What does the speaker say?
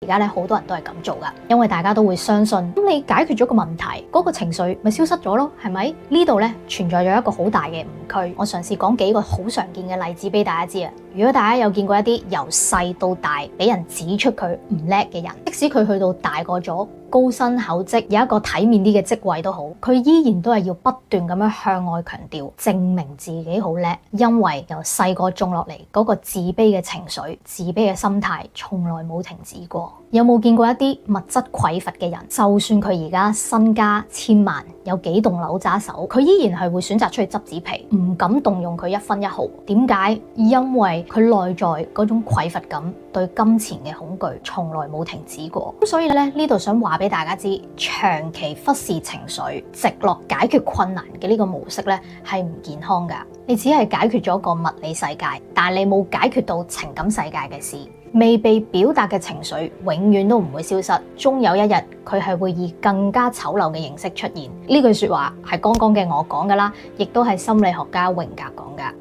家咧好多人都係咁做噶，因為大家都會相信，咁你解決咗個問題，嗰個情緒咪消失咗咯，係咪？呢度咧存在咗一個好大嘅誤區。我嘗試講幾個好常見嘅例子俾大家知啊。如果大家有見過一啲由細到大俾人指出佢唔叻嘅人，即使佢去到大個咗，高薪厚職，有一個體面啲嘅職位都好，佢依然都係要不斷咁樣向外強調，證明自己好叻，因為由細個種落嚟嗰個自卑嘅情緒、自卑嘅心態，從來冇停止過。有冇見過一啲物質匱乏嘅人，就算佢而家身家千萬，有幾棟樓揸手，佢依然係會選擇出去執紙皮，唔敢動用佢一分一毫。點解？因為佢內在嗰種匱乏感，對金錢嘅恐懼，從來冇停止過。咁所以咧，呢度想話俾大家知，長期忽視情緒，直落解決困難嘅呢個模式咧，係唔健康噶。你只係解決咗個物理世界，但係你冇解決到情感世界嘅事。未被表達嘅情緒永遠都唔會消失，終有一日佢係會以更加醜陋嘅形式出現。呢句說話係剛剛嘅我講噶啦，亦都係心理學家榮格講噶。